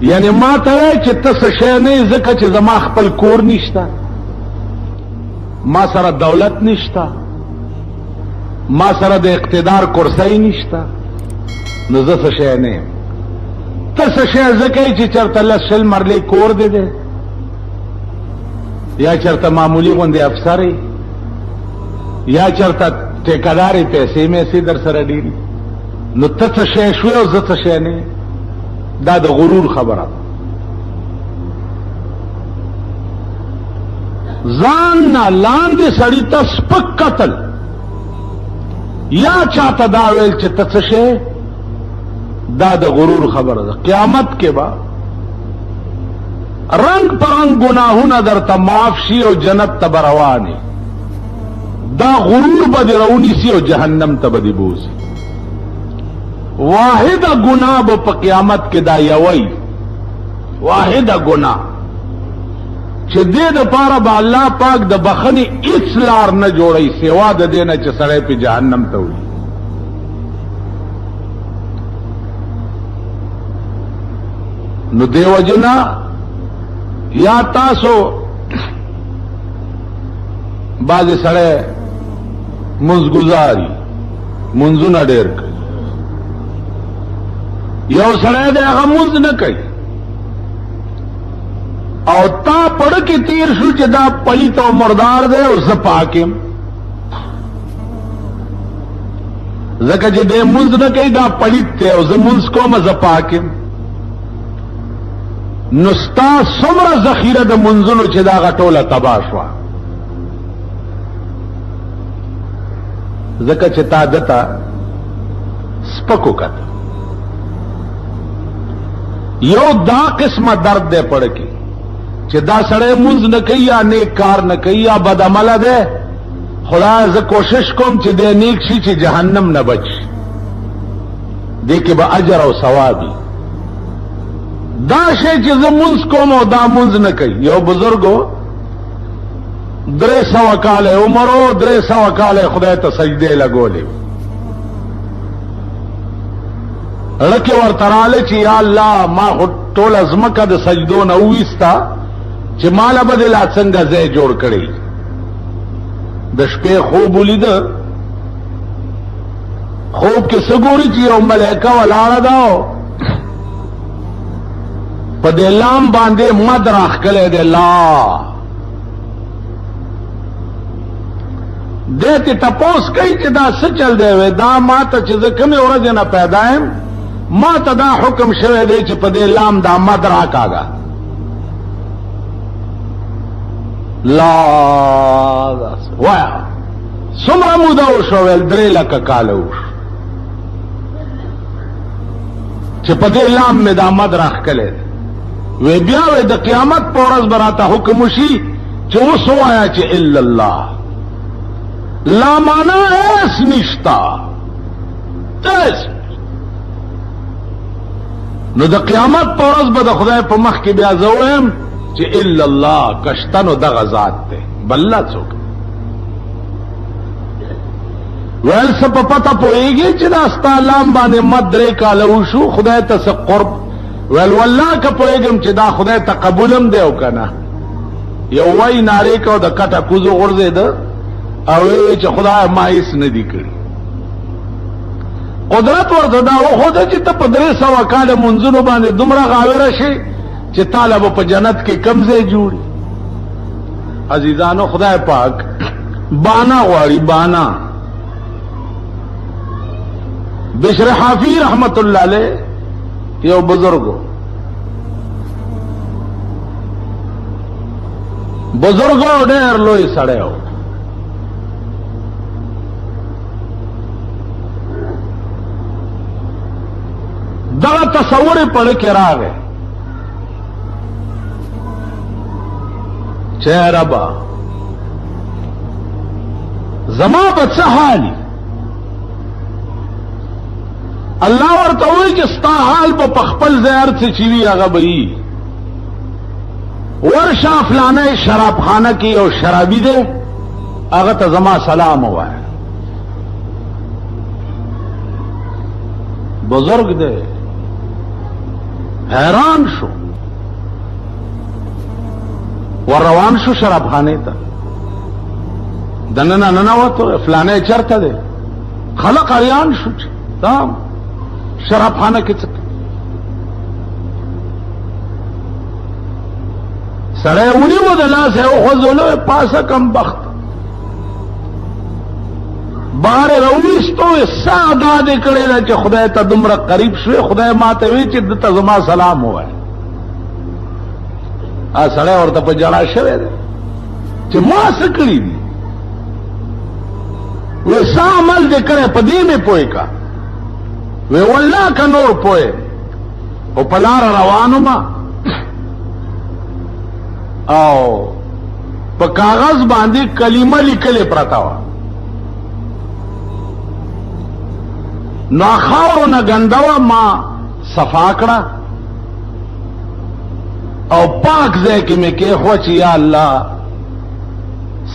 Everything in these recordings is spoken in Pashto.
یعنی ما ته چې ته څه شی نه ځکه چې زما خپل کور نشته، ما سره دولت نشته، ما سره د اقتدار کرسی نشته، نو زه څه شی نه یم. ته څه شی ځکه چې چېرته لس شل مرلې کور دی دی یا چېرته معمولي غوندې افسر یا چېرته ټیکهدارې پیسې میسې در سره ډېري، نو ته څه شی شوې او زه څه شی نه یم. دا د غرور خبره ده. ځان نه لاندې سړي ته سپک قتل یا چاته دا ویل چې ته څه شی، دا د غرور خبره ده. قیامت کې به رنگ پرنگ گناهونه درته معاف شي او جنت ته به روانې، دا غرور به دې راونیسي او جهنم ته به دې بوځي. واحده گناہ به په قیامت کې دا یوی واحده گناہ چې دې دپاره به الله پاک د بخنې هیڅ لار نه جوړی سوا د دې نه چې سړی په جهنم ته وړي. نو دې وجنا یا تاسو بعضې سړی منځګزاري منځونه ډېر کوي، یو سړی دی هغه مونځ نه کوي او تا پړه کې تیر شو چې دا پلیت او مردار دی او زه پاک یم، ځکه چې دی مونځ نه کوي دا پلیت دی او زه مونځ کوم زه پاک یم. نو ستا څومره ذخیره د منځونو چې دا هغه ټوله تباه شوه، ځکه چې تا دته سپک وکتل. یو دا قسمه درد دی پړه کې چې دا سړی مونځ نه کوي یا نیک کار نه کوي یا بد عمله دی، خدای زه کوشش کوم چې دی نیک شي چې جهنم نه بچ شي، دې کې به اجر او ثواب وي. دا شی چې زه مونځ کوم او دا مونځ نه کوي. یو بزرګو 300 کاله عمر او 300 کاله خدای ته سجدې لګولې، لکه ورته راله چې یا الله ما خو ټوله ځمکه د سجدو نه وویسته چې ماله به دې لا څنګه ځای جوړ کړی. د شپې خوب ولیده، خوب کې څه ګوري چې یو ملایکه ولاړه ده په دې لام باندې مد راښکلی دی لا. دې ته تپوس کوي چې دا څه چل دی؟ وی دا ما ته چې زه کومې ورځې نه پیدا یم ما ته دا حکم شوی دی چې په دې لام دا مد راکاږه. لا وایا څومره موده وشوه؟ ویل 3 لکه کاله وشو چې په دې لام مې دا مد راښکلی دی. وی بیا وی د قیامت په ورځ به راته حکم وشي چې اوس ووایه چې الا الله، لا معنا ایس نشتا ایس. نو د قیامت په ورځ به د خدای په مخ کې بیا زه ووایم چې الا الله کشته نو دغه ذات دی بله څوک. ویل څه په پته پوهېږي چې دا ستا لام باندې مد 3 کاله وشو خدای ته څه قرب؟ ویل والله که پوهېږم چې دا خدای ته قبولم دی او که نه. یو وای نارې کو د کټه کوزو غورځېده او وی چې خدای ما هېڅ نه دي کړي. قدرت ورته دا وښوده چې ته په 300 کاله منځونو باندې دومره غاوره شي چې تاله به په جنت کې کم ځای جوړي. عزیزانو خدای پاک بانا غواړي، بانا. بشر حافی رحمت الله علیه یو بزرگو ډېر لوی سړی و، دغه تصور یې پړه کې راغی چې ربا زما به څه حالي؟ الله ورته وایي چې ستا حال به په خپل ځای هر څه چې وي هغه به وي. ورشه فلانی شرابخانه کې یو شرابي دی هغه ته زما سلام ووایه، بزرگ دی حیران شو ورروان شو شراب خانه ته دننه ننوتو فلانه چرته ده خلق اریان شو تام شراب خانه کې څه سړی ونیو د لاسه وخوځولو پاسه کم بخت بار رویستو ساده دې کړی ده چې خدای ته دومره قریب شوی خدای ما ته وی چې دته زما سلام ووایه سړی ورته په جړا شوی دی چې ما څه کړي دي وی سا عمل دې کړی په دې مې پوه کا وی والله که نور پوه او په لاره روانو ما او په کاغذ باندې کلمه لیکلې پرته وه نو خاورو نه ګنده ما صفا کړه او پاک ځای کې مې کېښوه چې یا الله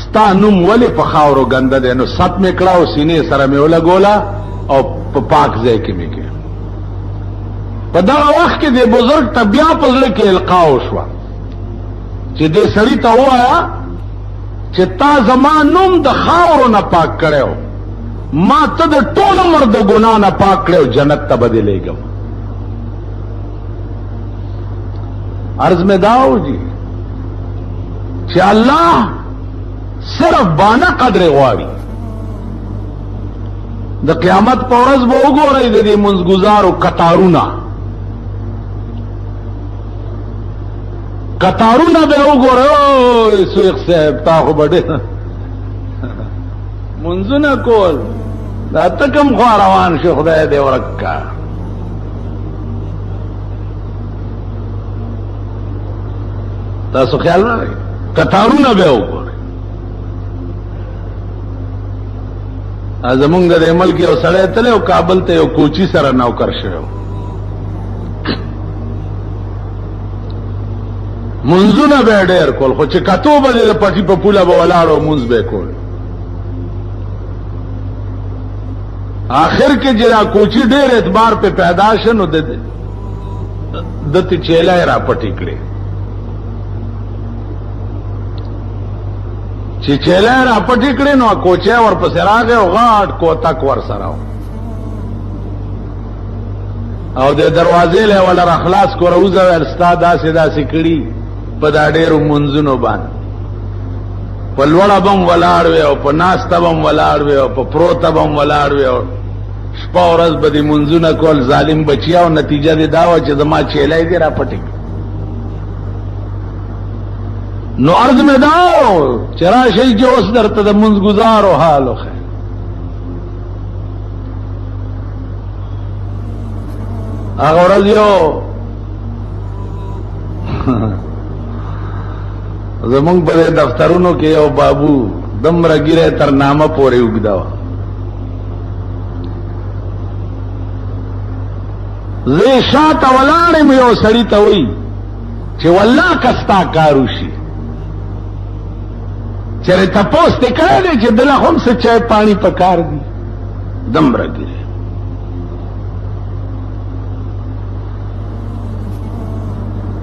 ستا نوم ولې په خاورو ګنده دی نو ست مې کړه او سینې سره مې ولګوله او په پاک ځای کې مې کېښوه په دغه وخت کې د بزرګ ته بیا په زړه کې القا وشوه چې دې سړي ته ووایه چې تا زما نوم د خاورو نه پاک کړی ما ته د ټول عمر د ګناه نه پاک کړی او جنت ته به دې لېږم عرض میں داؤ جی چې الله صرف باندې قدر غواړي د قیامت په ورځ به وګورئ د دې منځګزارو کتارونه به وګورئ سویخ صاحب تا خو به ډېر منځونه کول دا ته کوم خوا روان شو خدای دې ورک کا تاسو خیال نه لرئ کتارونه به وګورئ زمونږ د ملک یو سړی تللی او کابل ته یو کوچي سره نوکر شوی منځونه به یې ډېر کول خو چې کتو به د پټي په پوله به ولاړ او مونځ به یې کول آخر کې چې دا کوچي ډېر اعتبار په پیدا شه نو دته چیلای را پټی کړې چې چیلای را پټی کړې نو کوچه ورپسې راغی او غاټ کوتک ور سره او د دروازې له ولر اخلاص کو روزه ورستا داسې کړي په دا ډېرو منځونو باندې په لوړه بم ولاړ وي او په ناسته بم ولاړ وي او په پروته بم ولاړ وي او شپه ورځ به دې منځونه کول ظالم بچیا او نتیجه دې دا وه چې زما چیلی دې را پټې نو عرض مې دا چې راشئ چې اوس درته د منځګزارو حال وښیم هغه ورځ یو زمونږ په دفترونو کې یو بابو دومره ګیره تر نامه پورې اوږده وه زه شاته ولاړم یو سړي ته وایي چې والله که ستا کار وشي چېرې تپوس دې کړی دی چې دله هم څه چای پاڼي په کار دي دومره ګیره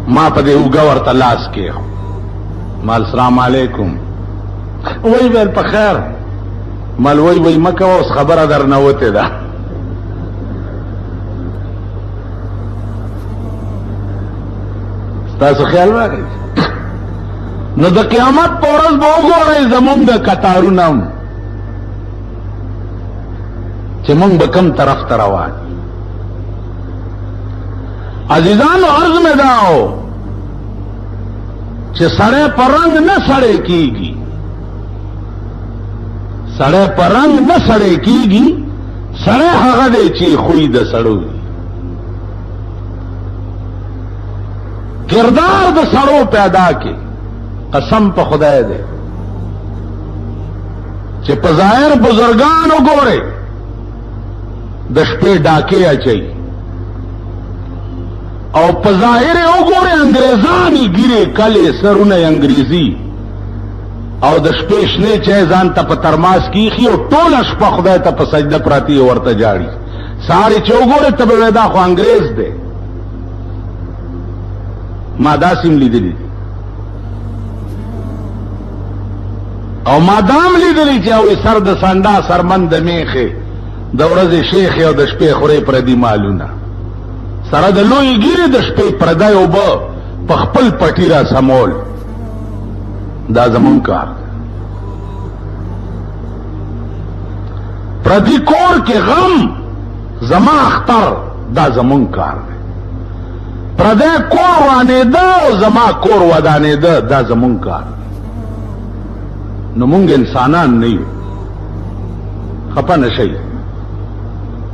ما په دې اوږه ورته لاس کېښو مال سلام علیکم وی ویل په خیر مال وی مه کوه اوس خبره در نوتې ده ستاسو خیال راغی نو د قیامت په ورځ به وګورئ زمونږ د کتارونه هم چې مونږ به کوم طرف ته روان عزیزانو عرض مې دا چې سړی په رنګ نه سړی کېږي سړی په رنګ نه سړی کېږي سړی هغه دی چې خوی د سړو کردار د سړو پیدا کې قسم په خدای دی چې په ظاهر بزرگان وګورئ د شپې ډاکې اچوي او په ظاهر وګورئ انګریزانی ګیرې کلې سرونه انګریزي او د شپې شنې چای ځان ته په ترماس کې ایښي او ټوله شپه خدای ته په سجده پراتی ورته جاړي سهار چې وګورئ ته به دا خو انګریز دی ما داسې لیدلی او ما دام لیدلی چې او سر د سانډا سرمن د میخې د ورځې شیخ او د شپې خورې پردي مالونه سره د لوی ګیرې د شپې پردی اوبه په خپل پټي را سمول دا زمون کار پردی کور کې غم زما اختر دا زمون کار دی پردی کور وانېده او زما کور ودانېده دا زمون کار نو مونږ انسانان نه یو خپه نشئ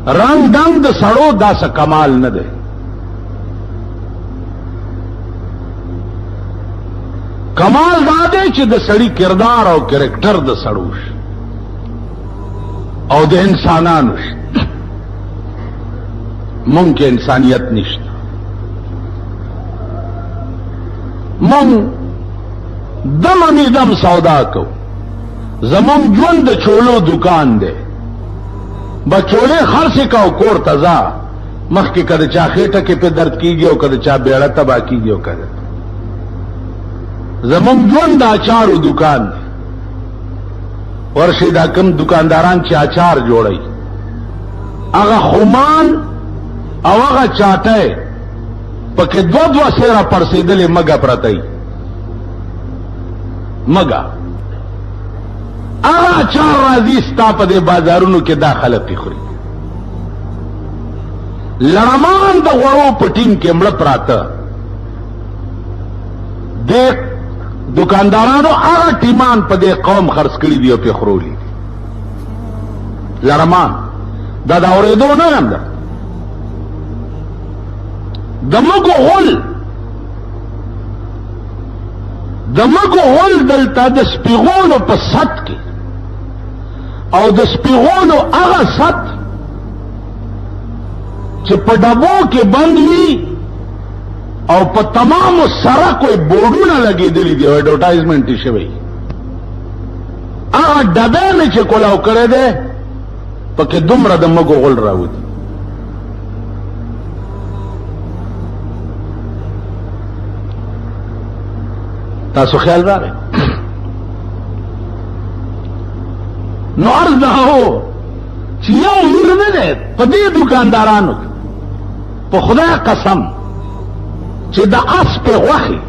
رنگ ډنګ د سړو داسې کمال نه دی کمال دا دی چې د سړي کردار او کرکټر د سړو شي او د انسانانو شي مونږ کې انسانیت نشته مونږ دم امی دم سودا کو زمون ژوند د چولو دکان دی بچولے خرڅ کا کور تزا مخ کې کده چا خېټه کې په درد کیږي او کده چا بیړه تبا کیږي او کده زمون ژوند د اچارو دکان ورشي دا کم دکانداران چې اچار جوړي هغه خمان او هغه چاټه پکې دو سیره پرسیدلې مګه پرتای مګه هغه چار راځي ستا په دې بازارونو کې دا خلک خوري لړمان د غوړو په ټیم کې مړه پراته د دکاندارانو هغه ټیمان په دې قوم خرڅ کړي دي او په خورولي لړمان دا اورېدو نه غند دمګو غول دلته د سپیغونو په سط کې او د سپیغونو هغه سط چې په ډبو کې بند وي او په تمامو سره کوئی بورډونه لګېدلي دي او اډورټایزمنټ یې شوی هغه ډبې مې چې کولاو کړی دی پکې دومره د مګو غول راوځي تاسو خیال راغی نو عرض دا هو چې یو میر نه دی په دې دکاندارانو په خدای قسم چې د اس په غوښې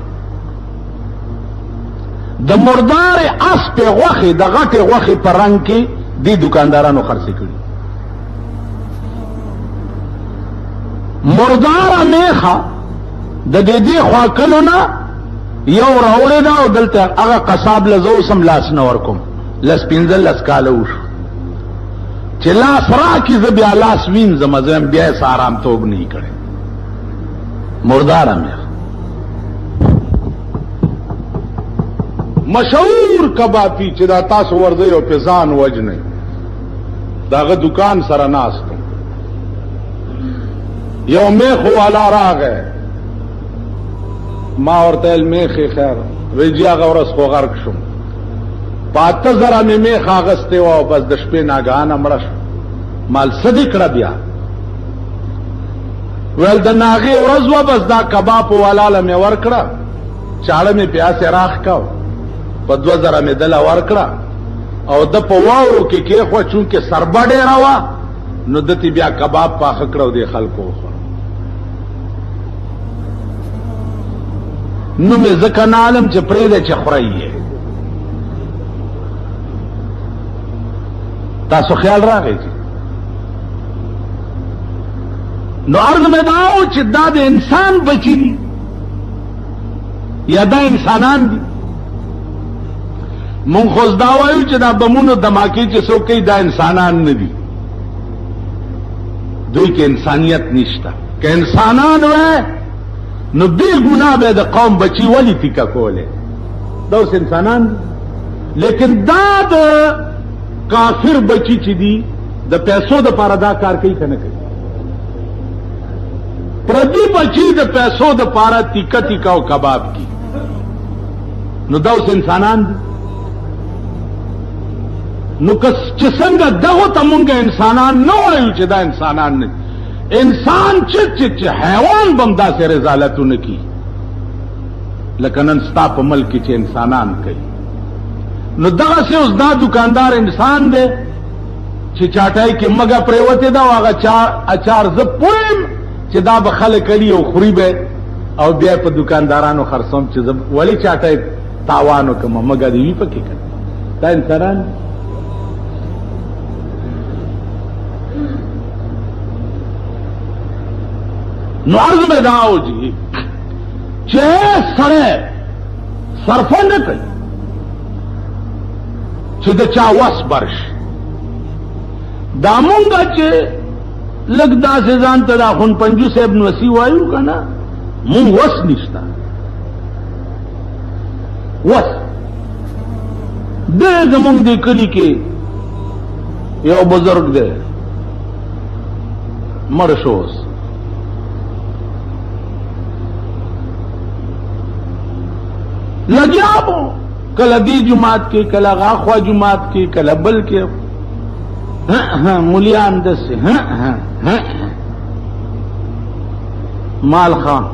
د مردار اس په غوښې د غټې غوښې په رنګ کې دې دکاندارانو خرڅې کړي مردار میخه د دې خوا کلو نه یو راوړی دا او دلته هغه قصاب لزو سم لاس نه ورکوم لس پنځه لس کاله وشو چې لاس راکړي زه بیا لاس وینځم زه بیا یې آرام توب نه کړی مرداره مې مشهور کبابي چې دا تاسو ورځئ او په ځان وجنئ داغه دکان سره ناستم یو میخ والا راغی ما ورته میخې خیر ویجی هغه ورځ خو غرق شم پاته زره مې میخ اغستې وه او بس د شپې ناګهانه مړه شو مال څه دې کړه بیا ویل د ناغې ورځ وه بس دا کباب والاله مې ورکړه چاړه مې پیاسې راخ کو په 2000 مې دله ورکړه او د په واورو کې کېښوه چونکې سربه ډېره وه نو دتې بیا کباب پاخه کړه او دې خلکو وخوړه نو مې ځکه نه عالم چې پرېږده چې خورئ یې تاسو خیال راغی نو عرض مې دا و چې دا د انسان بچی دي یا دا انسانان دي مونږ خو دا وایو چې دا بمونو دماکې چې څوک کوي دا انسانان نه دي دوی کې انسانیت نشته که انسانان وای نو بے گناہ بے دا قوم بچی ولی تکا کولے دا اس انسانان دی لیکن دا دا کافر بچی چی دی دا پیسو دا پارا دا کار کئی کنه کئی پردی بچی دا پیسو دا پارا تکا تکا و کباب کی نو دا اس انسانان دی نو کس چسنگا دغو تا منگا انسانان نو آئیو چی دا انسانان نہیں انسان چت حیوان بمدا سے رضالتوں نے کی لکه نن ستا په ملک کې چې انسانان کوي. نو دغسې اوس دا دکاندار انسان دی چې چاټای کې مګه پرېوتې ده او هغه اچار زه پوهیم چې دا به خلک کړي او خوري به او بیا په دکاندارانو خرڅوم چې زه ولې چاټای تاوان وکړم مګه دې وي پکې کړي. دا انسانان نو عرض میں داؤ جی چه سره صرفه نه کوي چې د چا وس برش. دا مونږه چې لږ داسې ځان ته دا خون پنجو صاحب نوسي وایو که نه مونږ وس نشته. وس دی زمونږ دې کلي کې یو بزرگ دی مړ شو اوس لگیا بو کله دی جماعت کې کله غاخوا جماعت کې کله بل کې مولیان دسه مال خان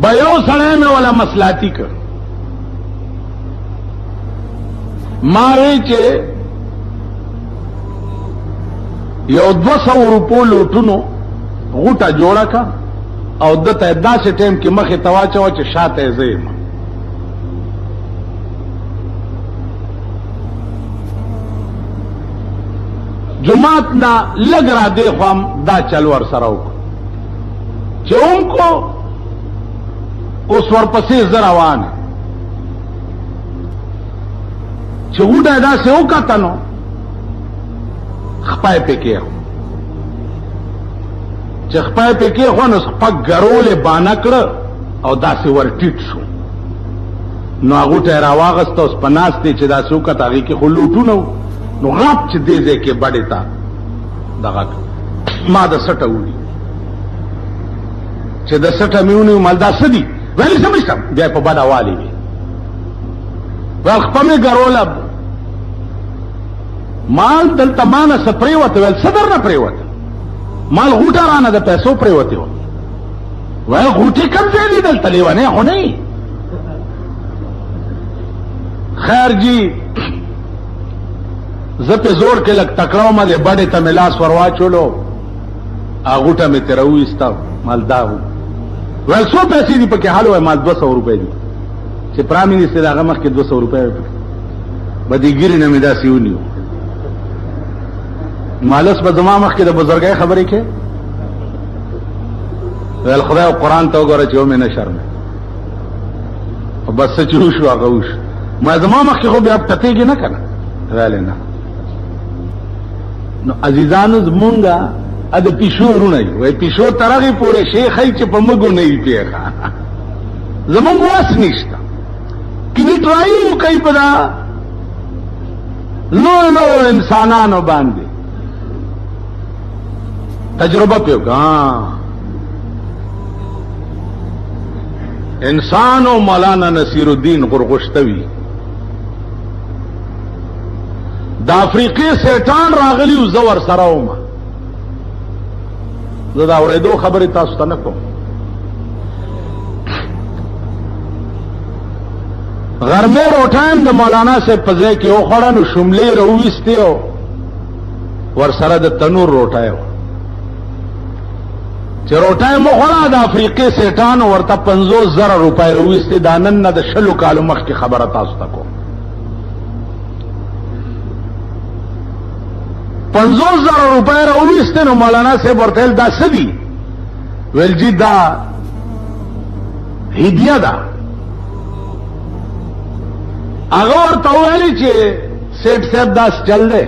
بیو سړی مې ولا مسلاتی کړ ما وی چې یو 200 روپو لوټونو غوټه جوړه کا او دته داسې ټیم کې مخې ته واچوه چې شاته یې زه یم. جماعت نه لږ را دې خوا دا چل ور سره وکړو چې اونکو اوس ورپسې زه روان چې غوټه یې داسې وکته نو خپای پې کېښو چې خپای پې کېښو نو خپک ګرول یې بانه کړه او داسې ور ټیټ شو نو غوټه یې راواغسته اوس په ناست دی چې داسې وکته هغې کې خو لوټونه وو نو غاپ چې دې ځای کې بډې ته دغه ما د سټه وړي چې د سټه مې ونیو مال دا څه دي ویلې څه مشته بیا په بډه والي وي ویل خپه مې ګروله مال دلته مانه څه پرېوته ویل څه درنه پرېوته مال غوټه رانه د پیسو پرېوتې وه ویل غوټې کوم ځای دي دلته لیونی خو نه یي خیر جی زه پې زور کې لږ تکړه ومه دې بډې ته مې لاس ور واچولو غوټه مې ترې راوویسته مال دا و ویل څو پیسې دي پکې حال ووایه مال 200 روپۍ دي چې پرام مینیستر هغه مخکې 200 روپۍ به دې ګیرې نه مې داسې ونیو مالس به زما مخکې د بزرګۍ خبرې کې ویل خدای قرآن ته وګوره چې ومې نه شرمې بس څه چې وشو هغه وشو ما زما مخکې خو بیا پتېږي نه که نه ویلې نه نو عزیزانو زمونږه د پیشو ورونه یي وایي پیشو تر هغې پورې شی ښایي چې په مږو نه وي پېښه زمونږ وس نشته کلي ټرایي وکوئ په دا لویو لویو انسانانو باندې تجربه پې وکړه انسان او مولانا نصیر الدین غرغشتوي د افریقې سیټان راغلي و زه ورسره وم زه د اورېدو خبرې تاسو ته نه کوم غرمې روټایم د مولانا صاحب په ځای کې وخوړه نو شملې راوویستې او ورسره د تنور روټۍ وه چې روټۍ وخوړه د افریقې سیټانو ورته 50,000 روپۍ راوویستې دا نن نه د 20 کالو مخکې خبره تاسو ته کوم 50,000 روپۍ راوویستې نو مولانا صاحب ورته ویل دا څه دي ویل جی دا هدیه ده هغه ورته وویلې چې سیټ صاحب داس چل دی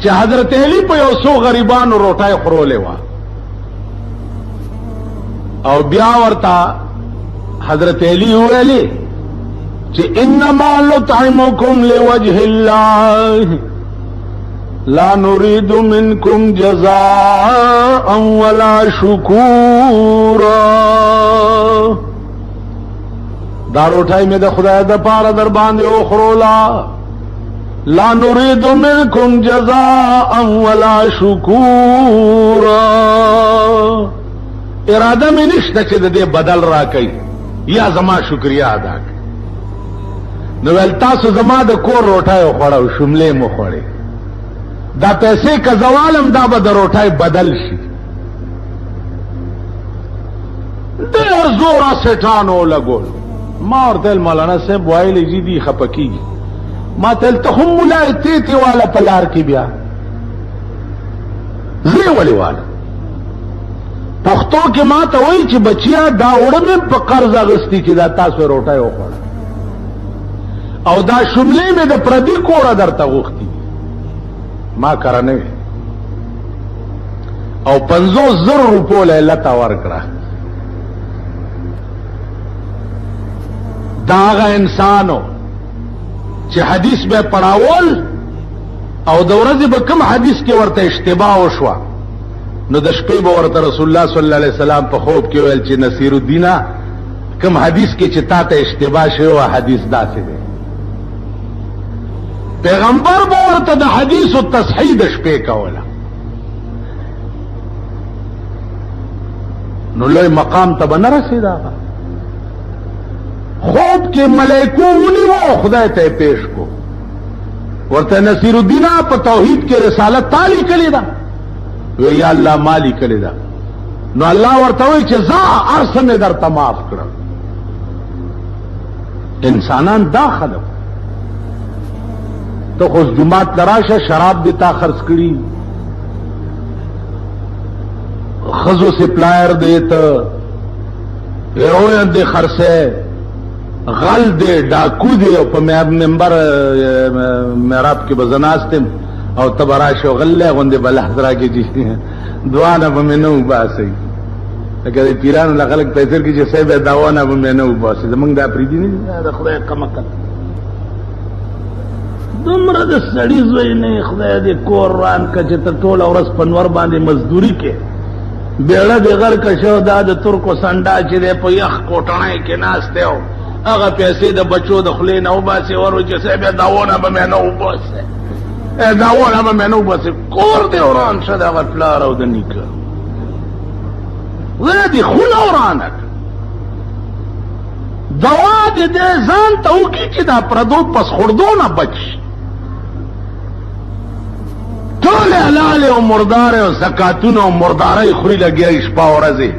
چې حضرت علی په یو څو غریبانو روټۍ خورولې وه او بیا ورته حضرت علی وویلې چې انما نطعمکم لوجه الله لا نريد منكم جزاء ولا شکورا دا روټۍ مې د خدای د پاره در باندې وخورولا لا نريد منكم جزاء ولا شکورا اراده مې نشته چې د دې بدل راکړي یا زما شکریا ادا کړي. نو ویل تاسو زما د کور روټۍ وخوړه او شملې مو خوړې، دا پیسې که زوالم دا به د روټۍ بدل شي. ډېر زوره سیټانو لګول. ما ورته ویل مولانا صاحب وایلی چې دي خفه کېږي. ما ته ویل ته هم ملا تیتې واله په لار کې بیا زه ولې واله؟ پښتو کې ما ته وایي چې بچیا دا اوړه مې په قرض اخیستي چې دا تاسو روټۍ وخوړه او دا شملې مې د پردي کوره درته غوښتي. ما کره نه وي او 50,000 روپو له لته ورکړه. دا هغه انسانو چې حدیث به پڑھاول او د ورځې به کوم حدیث کې ورته اشتباه وشوه نو د شپې به ورته رسول الله صلی الله علیه وسلم په خوب کې ویل چې نصیر الدین کوم حدیث کې چې تا ته اشتباه شوی و حدیث داسې دی. پیغمبر به ورته د حدیث او تصحیح د شپې کوله. نو لوی مقام ته به نه رسېدا. خوب کې ملائکو ونیو خدای ته پیش کو ورته نصیر الدین په توحید کې رسالت تالی کړی دا وی یا الله مالی کړی دا. نو الله ورته وی چې زه ارسنه درته معاف کړم. انسانان دا خلق ته خو جمعات لراشه شراب دې تا خرڅ کړي خزو سپلایر دې ته هیروین دې خرڅه غل دے ڈاکو دے او په منبر محراب کې بزناستم او تبراش او غله غوندې بل حضرا کې جی دعا نه بمنو باسي اگر پیرانو لغلق تاثیر کې چې صاحب دعوا نه بمنو باسي زمونږ د افریدي نه د خدای کمکل دومره د سړی زوی نه خدای دې کور ران کچ ته ټول ورځ پنور باندې مزدوري کې بیړه دې غر کشو دا د ترکو سنډا چې په یخ کوټړای کې ناشته او هغه پیسې د بچو د خلې نه وباسي ورو چې صاحب داونه به مې نه وباسي داونه به مې نه وباسي کور دې وران شه د هغه پلار او د نیکه ولدي خونه ورانک دوا دې ځان ته وکړي چې دا پردو پس خوردو نه بچ ټول حلال او مردار او زکاتونه او مرداري خوري لګي شپه ورځې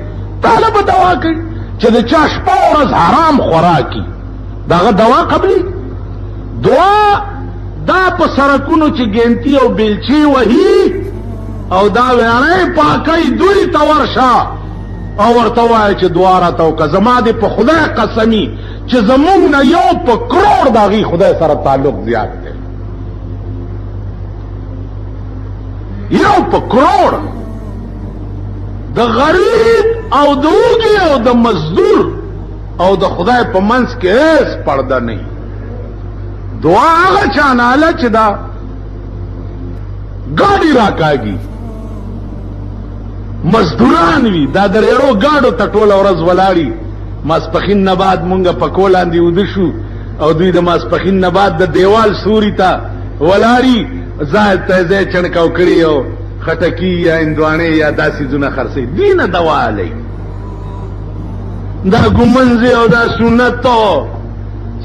طالب دوا کوي چې د چا شپه ورځ حرام خوراکي داغه دوا قبلي دعا دا په سرکونو چې ګنتی او بیلچی وهي او دا ویانه پاکي دوی تورشا او ورته وایي چې دعا راته وکړه زما دې په خدای قسمی چې زمونږ نه یو په کروڑ داغي خدای سره تعلق زیات دی یو په کروڑ د غریب او د اوږي او د مزدور او د خدای په منځ کې هیڅ پرده نه دعا هغه چا نه اله چې دا ګاډي راکاږي مزدوران وي دا د ریړو ګاډو ته ټوله ورځ ولاړي ماسپخین نه بعد مونږ په کولاندې وده شو او دوی د ماسپخین نه بعد د دیوال سوري ته ولاړي ځای ته ځای چڼکاو کړي او خټکی یا اندوانه یا داسې زونه خرڅي دینه دوا علی دا ګمنځي او دا سنتو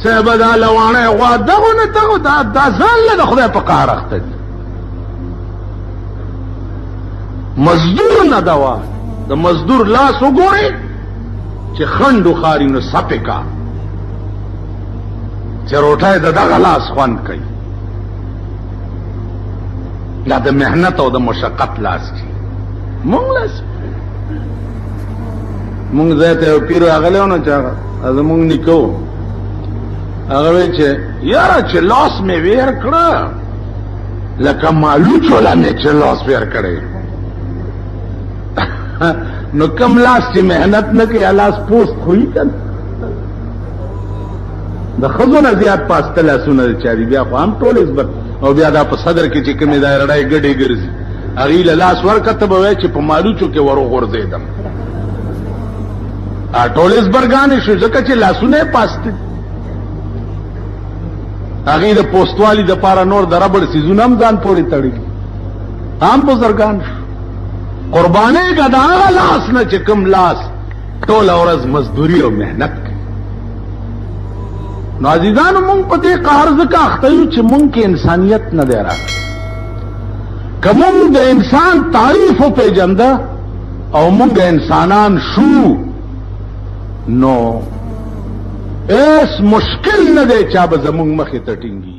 صاحب دا لوانه غوا دغه نه ته دا ځان له خدای په قهر اخته دي مزدور نه دوا د مزدور لاس وګوري چې خندو خاري نو سپکا چې روټه د دغه لاس خوان کوي لا د مهنت او د مشقت لاس کی مونږ لاس مونږ ذاته پیر اغله نو چا از مونږ نکو هغه چې یاره چې لاس می ویر کړه لکه مالو چولا نه چې لاس ویر کړي نو کم لاس چې مهنت نه کوي لاس پوست خوې کړه د خزونه زیات پاسته لاسونه چاري بیا خو هم ټول زبر او بیا دا په صدر کې چې کومې دا رړای ګډې ګرځي هغه له لاس ورکته به وای چې په مالوچو کې ورو غورځیدم ټول زبرګان شو ځکه چې لاسونه پاسته هغه د پوسټوالي د پارا نور د ربړ سيزونه هم ځان پورې تړي هم بزرګان شو قربانه کا دا لاس نه چې کوم لاس ټول ورځ مزدوري او مهنت کوي. نو عزیزانو مونږ په دې قهر ځکه اخته یو چې مونږ کې انسانیت نه دی راغلی. که مونږ د انسان تعریف وپېژنده او مونږ انسانان شو نو اس مشکل نه دی چا به زمونږ مخې ته ټینګي.